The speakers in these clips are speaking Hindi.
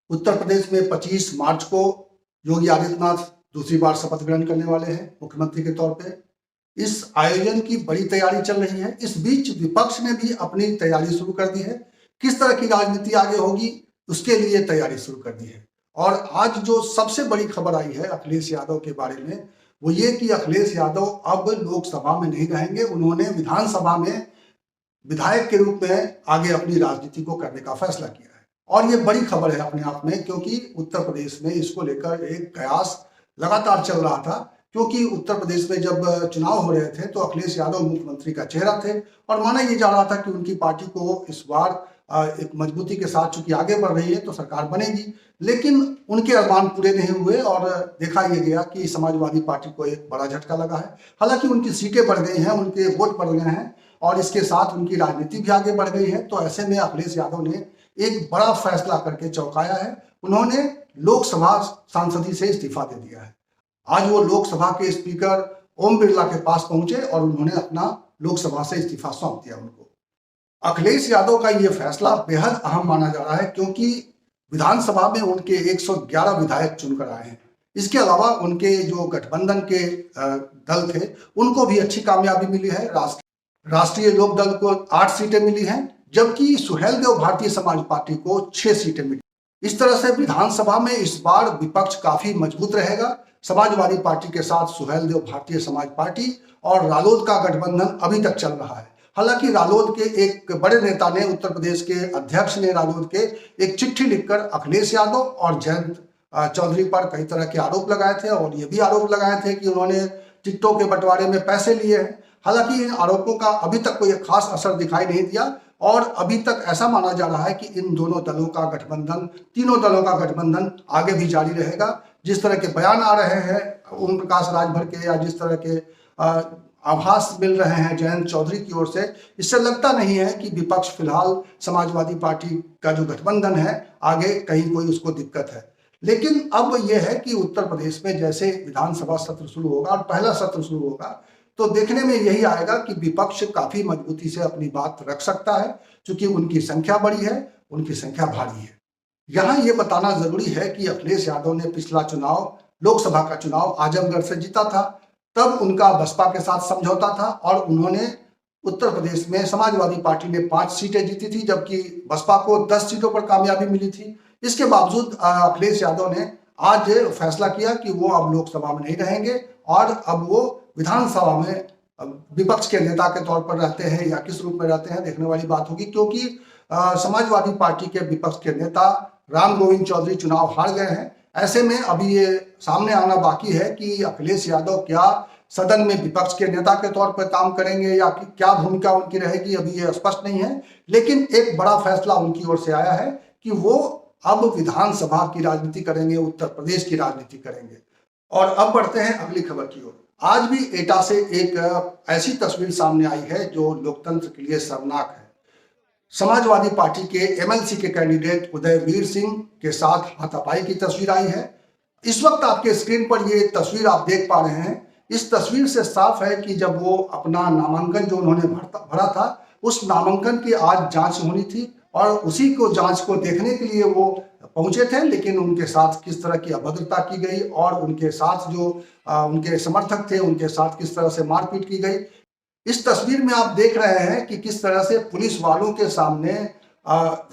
उत्तर प्रदेश में 25 मार्च को योगी आदित्यनाथ दूसरी बार शपथ ग्रहण करने वाले हैं मुख्यमंत्री के तौर पे। इस आयोजन की बड़ी तैयारी चल रही है। इस बीच विपक्ष ने भी अपनी तैयारी शुरू कर दी है। किस तरह की राजनीति आगे होगी उसके लिए तैयारी शुरू कर दी है। और आज जो सबसे बड़ी खबर आई है अखिलेश यादव के बारे में, वो ये कि अखिलेश यादव अब लोकसभा में नहीं रहेंगे। उन्होंने विधानसभा में विधायक के रूप में आगे अपनी राजनीति को करने का फैसला किया है। और ये बड़ी खबर है अपने आप में, क्योंकि उत्तर प्रदेश में इसको लेकर एक कयास लगातार चल रहा था। क्योंकि उत्तर प्रदेश में जब चुनाव हो रहे थे तो अखिलेश यादव मुख्यमंत्री का चेहरा थे और माना ये जा रहा था कि उनकी पार्टी को इस बार एक मजबूती के साथ चूंकि आगे बढ़ रही है तो सरकार बनेगी। लेकिन उनके अरमान पूरे नहीं हुए और देखा यह गया कि समाजवादी पार्टी को एक बड़ा झटका लगा है। हालांकि उनकी सीटें बढ़ गई हैं, उनके वोट बढ़ गए हैं और इसके साथ उनकी राजनीति भी आगे बढ़ गई है। तो ऐसे में अखिलेश यादव ने एक बड़ा फैसला करके चौंकाया है। उन्होंने लोकसभा सांसदी से इस्तीफा दे दिया है। आज वो लोकसभा के स्पीकर ओम बिरला के पास पहुंचे और उन्होंने अपना लोकसभा से इस्तीफा सौंप दिया उनको। अखिलेश यादव का ये फैसला बेहद अहम माना जा रहा है, क्योंकि विधानसभा में उनके 111 विधायक चुनकर आए हैं। इसके अलावा उनके जो गठबंधन के दल थे उनको भी अच्छी कामयाबी मिली है। राष्ट्रीय लोक दल को 8 सीटें मिली हैं, जबकि सुहेलदेव भारतीय समाज पार्टी को 6 सीटें मिली। इस तरह से विधानसभा में इस बार विपक्ष काफी मजबूत रहेगा। समाजवादी पार्टी के साथ सुहेलदेव भारतीय समाज पार्टी और रालोद का गठबंधन अभी तक चल रहा है। हालांकि रालोद के एक बड़े नेता ने, उत्तर प्रदेश के अध्यक्ष ने रालोद के एक चिट्ठी लिखकर अखिलेश यादव और जयंत चौधरी पर कई तरह के आरोप लगाए थे और ये भी आरोप लगाए थे कि उन्होंने टिकटों के बंटवारे में पैसे लिए हैं। हालांकि इन आरोपों का अभी तक कोई खास असर दिखाई नहीं दिया और अभी तक ऐसा माना जा रहा है कि इन दोनों दलों का गठबंधन, तीनों दलों का गठबंधन आगे भी जारी रहेगा। जिस तरह के बयान आ रहे हैं ओम प्रकाश राजभर के या जिस तरह के आभास मिल रहे हैं जयंत चौधरी की ओर से, इससे लगता नहीं है कि विपक्ष फिलहाल समाजवादी पार्टी का जो गठबंधन है आगे कहीं कोई उसको दिक्कत है। लेकिन अब यह है कि उत्तर प्रदेश में जैसे विधानसभा सत्र शुरू होगा और पहला सत्र शुरू होगा तो देखने में यही आएगा कि विपक्ष काफी मजबूती से अपनी बात रख सकता है, क्योंकि उनकी संख्या बड़ी है, उनकी संख्या भारी है। यहाँ ये बताना जरूरी है कि अखिलेश यादव ने पिछला चुनाव, लोकसभा का चुनाव आजमगढ़ से जीता था। तब उनका बसपा के साथ समझौता था और उन्होंने उत्तर प्रदेश में समाजवादी पार्टी ने 5 सीटें जीती थी, जबकि बसपा को 10 सीटों पर कामयाबी मिली थी। इसके बावजूद अखिलेश यादव ने आज फैसला किया कि वो अब लोकसभा में नहीं रहेंगे और अब वो विधानसभा में विपक्ष के नेता के तौर पर रहते हैं या किस रूप में रहते हैं देखने वाली बात होगी। क्योंकि समाजवादी पार्टी के विपक्ष के नेता राम गोविंद चौधरी चुनाव हार गए हैं। ऐसे में अभी ये सामने आना बाकी है कि अखिलेश यादव क्या सदन में विपक्ष के नेता के तौर पर काम करेंगे या क्या भूमिका उनकी रहेगी, अभी ये स्पष्ट नहीं है। लेकिन एक बड़ा फैसला उनकी ओर से आया है कि वो अब विधानसभा की राजनीति करेंगे, उत्तर प्रदेश की राजनीति करेंगे। और अब बढ़ते हैं अगली खबर की ओर। आज भी एटा से एक ऐसी तस्वीर सामने आई है जो लोकतंत्र के लिए शर्मनाक है। समाजवादी पार्टी के एमएलसी के कैंडिडेट उदयवीर सिंह के साथ हाथापाई की तस्वीर आई है। इस वक्त आपके स्क्रीन पर ये तस्वीर आप देख पा रहे हैं। इस तस्वीर से साफ है कि जब वो अपना नामांकन जो उन्होंने भरा था उस नामांकन की आज जांच होनी थी और उसी को जांच को देखने के लिए वो पहुंचे थे। लेकिन उनके साथ किस तरह की अभद्रता की गई और उनके साथ जो उनके समर्थक थे उनके साथ किस तरह से मारपीट की गई। इस तस्वीर में आप देख रहे हैं कि किस तरह से पुलिस वालों के सामने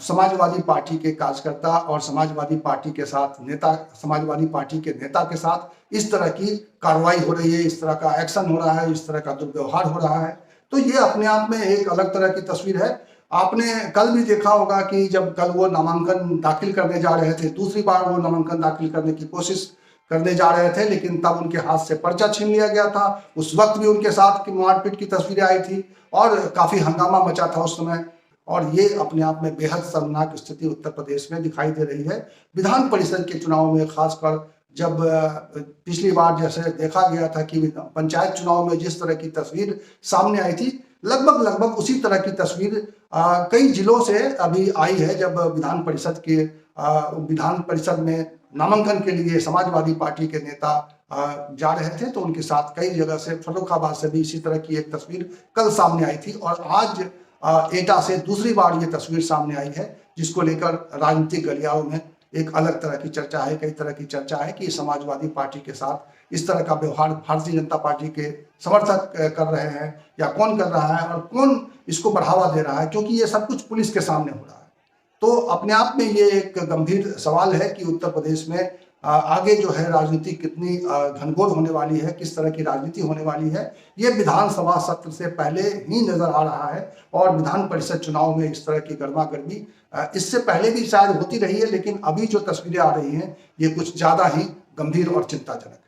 समाजवादी पार्टी के कार्यकर्ता और समाजवादी पार्टी के साथ नेता, समाजवादी पार्टी के नेता के साथ इस तरह की कार्रवाई हो रही है, इस तरह का एक्शन हो रहा है, इस तरह का दुर्व्यवहार हो रहा है। तो ये अपने आप में एक अलग तरह की तस्वीर है। आपने कल भी देखा होगा कि जब कल वो नामांकन दाखिल करने जा रहे थे, दूसरी बार वो नामांकन दाखिल करने की कोशिश करने जा रहे थे, लेकिन तब उनके हाथ से पर्चा छीन लिया गया था। उस वक्त भी उनके साथ की मारपीट की तस्वीरें आई थी और काफी हंगामा मचा था उस समय। और ये अपने आप में बेहद शर्मनाक स्थिति उत्तर प्रदेश में दिखाई दे रही है। विधान परिषद के चुनाव में खासकर जब पिछली बार जैसे देखा गया था कि पंचायत चुनाव में जिस तरह की तस्वीर सामने आई थी, लगभग उसी तरह की तस्वीर कई जिलों से अभी आई है। जब विधान परिषद में नामांकन के लिए समाजवादी पार्टी के नेता जा रहे थे तो उनके साथ कई जगह से, फर्रुखाबाद से भी इसी तरह की एक तस्वीर कल सामने आई थी। और आज एटा से दूसरी बार ये तस्वीर सामने आई है, जिसको लेकर राजनीतिक गलियारों में एक अलग तरह की चर्चा है, कई तरह की चर्चा है कि समाजवादी पार्टी के साथ इस तरह का व्यवहार भारतीय जनता पार्टी के समर्थक कर रहे हैं या कौन कर रहा है और कौन इसको बढ़ावा दे रहा है, क्योंकि ये सब कुछ पुलिस के सामने हो रहा है। तो अपने आप में ये एक गंभीर सवाल है कि उत्तर प्रदेश में आगे जो है राजनीति कितनी घनघोर होने वाली है, किस तरह की राजनीति होने वाली है, ये विधानसभा सत्र से पहले ही नजर आ रहा है। और विधान परिषद चुनाव में इस तरह की गर्मा गर्मी इससे पहले भी शायद होती रही है, लेकिन अभी जो तस्वीरें आ रही हैं ये कुछ ज्यादा ही गंभीर और चिंताजनक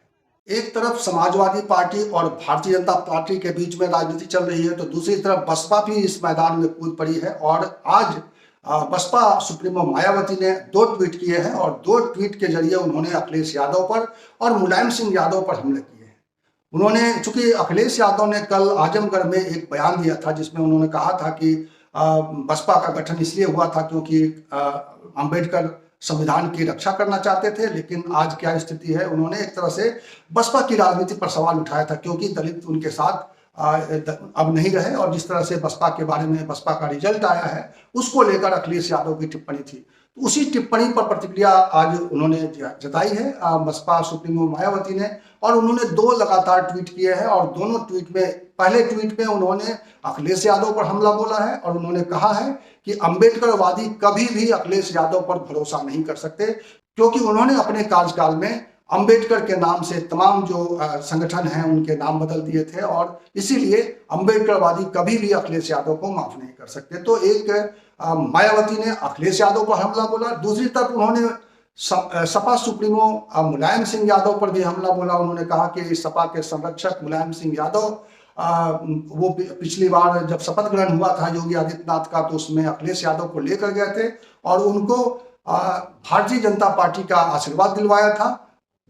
है। एक तरफ समाजवादी पार्टी और भारतीय जनता पार्टी के बीच में राजनीति चल रही है, तो दूसरी तरफ बसपा भी इस मैदान में कूद पड़ी है। और आज बसपा सुप्रीमो मायावती ने 2 ट्वीट किए हैं और 2 ट्वीट के जरिए उन्होंने अखिलेश यादव पर और मुलायम सिंह यादव पर हमले किए हैं। उन्होंने, चूंकि अखिलेश यादव ने कल आजमगढ़ में एक बयान दिया था जिसमें उन्होंने कहा था कि बसपा का गठन इसलिए हुआ था क्योंकि अंबेडकर संविधान की रक्षा करना चाहते थे, लेकिन आज क्या स्थिति है, उन्होंने एक तरह से बसपा की राजनीति पर सवाल उठाया था क्योंकि दलित उनके साथ अब नहीं रहे। और जिस तरह से बसपा के बारे में बसपा का रिजल्ट आया है उसको लेकर अखिलेश यादव की टिप्पणी थी, तो उसी टिप्पणी पर प्रतिक्रिया आज उन्होंने जताई है बसपा सुप्रीमो मायावती ने। और उन्होंने 2 लगातार ट्वीट किए हैं और दोनों ट्वीट में, पहले ट्वीट में उन्होंने अखिलेश यादव पर हमला बोला है और उन्होंने कहा है कि अंबेडकरवादी कभी भी अखिलेश यादव पर भरोसा नहीं कर सकते, क्योंकि उन्होंने अपने कार्यकाल में अंबेडकर के नाम से तमाम जो संगठन हैं उनके नाम बदल दिए थे और इसीलिए अंबेडकरवादी कभी भी अखिलेश यादव को माफ नहीं कर सकते। तो एक मायावती ने अखिलेश यादव पर हमला बोला, दूसरी तरफ उन्होंने सपा सुप्रीमो मुलायम सिंह यादव पर भी हमला बोला। उन्होंने कहा कि सपा के संरक्षक मुलायम सिंह यादव वो पिछली बार जब शपथ ग्रहण हुआ था योगी आदित्यनाथ का, तो उसमें अखिलेश यादव को लेकर गए थे और उनको भारतीय जनता पार्टी का आशीर्वाद दिलवाया था।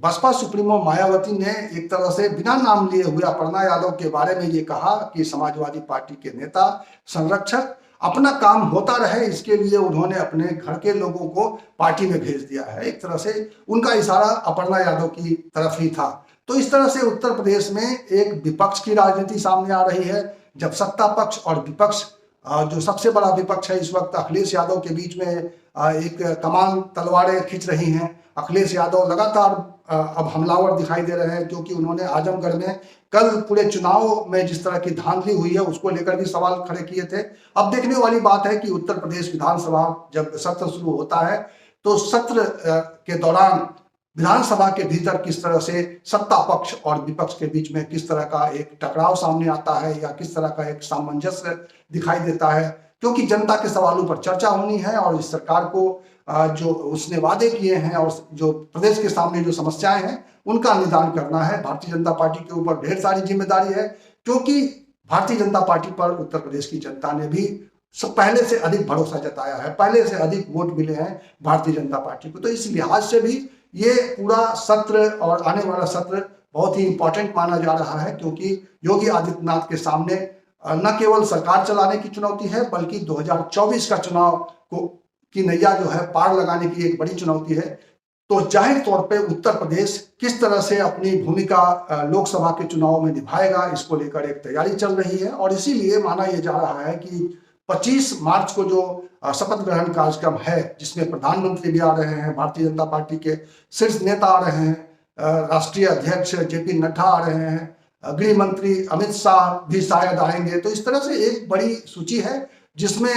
बसपा सुप्रीमो मायावती ने एक तरह से बिना नाम लिए हुए अपर्णा यादव के बारे में ये कहा कि समाजवादी पार्टी के नेता संरक्षक अपना काम होता रहे, इसके लिए उन्होंने अपने घर के लोगों को पार्टी में भेज दिया है। एक तरह से उनका इशारा अपर्णा यादव की तरफ ही था। तो इस तरह से उत्तर प्रदेश में एक विपक्ष की राजनीति सामने आ रही है, जब सत्ता पक्ष और विपक्ष, जो सबसे बड़ा विपक्ष है इस वक्त अखिलेश यादव के बीच में एक कमान तलवारें खींच रही हैं। अखिलेश यादव लगातार अब हमलावर दिखाई दे रहे हैं क्योंकि उन्होंने आजमगढ़ में कल पूरे चुनाव में जिस तरह की धांधली हुई है उसको लेकर भी सवाल खड़े किए थे। अब देखने वाली बात है कि उत्तर प्रदेश विधानसभा जब सत्र शुरू होता है तो सत्र के दौरान विधानसभा के भीतर किस तरह से सत्ता पक्ष और विपक्ष के बीच में किस तरह का एक टकराव सामने आता है या किस तरह का एक सामंजस्य दिखाई देता है, क्योंकि जनता के सवालों पर चर्चा होनी है और इस सरकार को जो उसने वादे किए हैं और जो प्रदेश के सामने जो समस्याएं हैं उनका निदान करना है। भारतीय जनता पार्टी के ऊपर ढेर सारी जिम्मेदारी है, क्योंकि भारतीय जनता पार्टी पर उत्तर प्रदेश की जनता ने भी पहले से अधिक भरोसा जताया है, पहले से अधिक वोट मिले हैं भारतीय जनता पार्टी को। तो इस लिहाज से भी ये पूरा सत्र और आने वाला सत्र बहुत ही इंपॉर्टेंट माना जा रहा है, क्योंकि योगी आदित्यनाथ के सामने न केवल सरकार चलाने की चुनौती है बल्कि 2024 का चुनाव की नैया जो है पार लगाने की एक बड़ी चुनौती है। तो जाहिर तौर पे उत्तर प्रदेश किस तरह से अपनी भूमिका लोकसभा के चुनाव में निभाएगा, इसको लेकर एक तैयारी चल रही है। और इसीलिए माना यह जा रहा है कि 25 मार्च को जो शपथ ग्रहण कार्यक्रम है, जिसमें प्रधानमंत्री भी आ रहे हैं, भारतीय जनता पार्टी के शीर्ष नेता आ रहे हैं, राष्ट्रीय अध्यक्ष जेपी नड्डा आ रहे हैं, गृह मंत्री अमित शाह भी शायद आएंगे। तो इस तरह से एक बड़ी सूची है जिसमें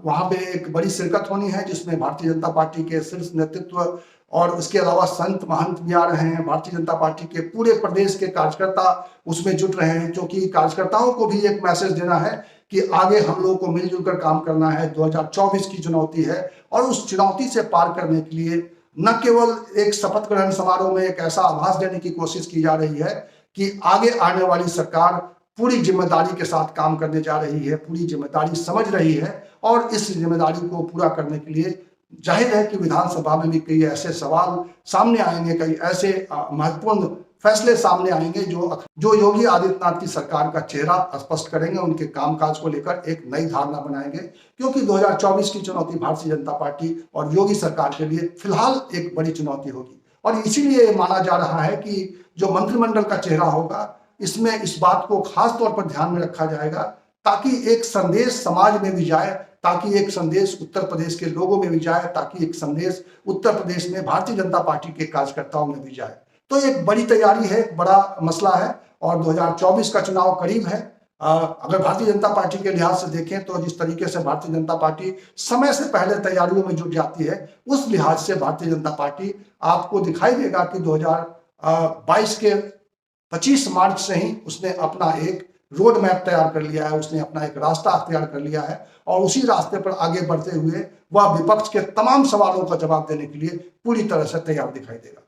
वहां पे एक बड़ी शिरकत होनी है, जिसमें भारतीय जनता पार्टी के शीर्ष नेतृत्व और उसके अलावा संत महंत भी आ रहे हैं। भारतीय जनता पार्टी के पूरे प्रदेश के कार्यकर्ता उसमें जुट रहे हैं, क्योंकि कार्यकर्ताओं को भी एक मैसेज देना है कि आगे हम लोगों को मिलजुल कर काम करना है। 2024 की चुनौती है और उस चुनौती से पार करने के लिए न केवल एक शपथ ग्रहण समारोह में एक ऐसा आभास देने की कोशिश की जा रही है कि आगे आने वाली सरकार पूरी जिम्मेदारी के साथ काम करने जा रही है, पूरी जिम्मेदारी समझ रही है और इस जिम्मेदारी को पूरा करने के लिए जाहिर है कि विधानसभा में भी कई ऐसे सवाल सामने आएंगे, कई ऐसे महत्वपूर्ण फैसले सामने आएंगे जो योगी आदित्यनाथ की सरकार का चेहरा स्पष्ट करेंगे, उनके कामकाज को लेकर एक नई धारणा बनाएंगे। क्योंकि 2024 की चुनौती भारतीय जनता पार्टी और योगी सरकार के लिए फिलहाल एक बड़ी चुनौती होगी और इसीलिए माना जा रहा है कि जो मंत्रिमंडल का चेहरा होगा इसमें इस बात को खास तौर पर ध्यान में रखा जाएगा ताकि एक संदेश समाज में भी जाए ताकि एक संदेश उत्तर प्रदेश के लोगों में भी जाए, ताकि एक संदेश उत्तर प्रदेश में भारतीय जनता पार्टी के कार्यकर्ताओं में भी जाए। तो एक बड़ी तैयारी है, एक बड़ा मसला है और 2024 का चुनाव करीब है। अगर भारतीय जनता पार्टी के लिहाज से देखें तो जिस तरीके से भारतीय जनता पार्टी समय से पहले तैयारियों में जुट जाती है, उस लिहाज से भारतीय जनता पार्टी आपको दिखाई देगा कि 2022 के 25 मार्च से ही उसने अपना एक रोड मैप तैयार कर लिया है, उसने अपना एक रास्ता अख्तियार कर लिया है और उसी रास्ते पर आगे बढ़ते हुए वह विपक्ष के तमाम सवालों का जवाब देने के लिए पूरी तरह से तैयार दिखाई देगा।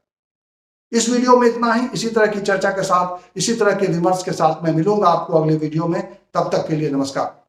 इस वीडियो में इतना ही। इसी तरह की चर्चा के साथ, इसी तरह के विमर्श के साथ मैं मिलूंगा आपको अगले वीडियो में। तब तक के लिए नमस्कार।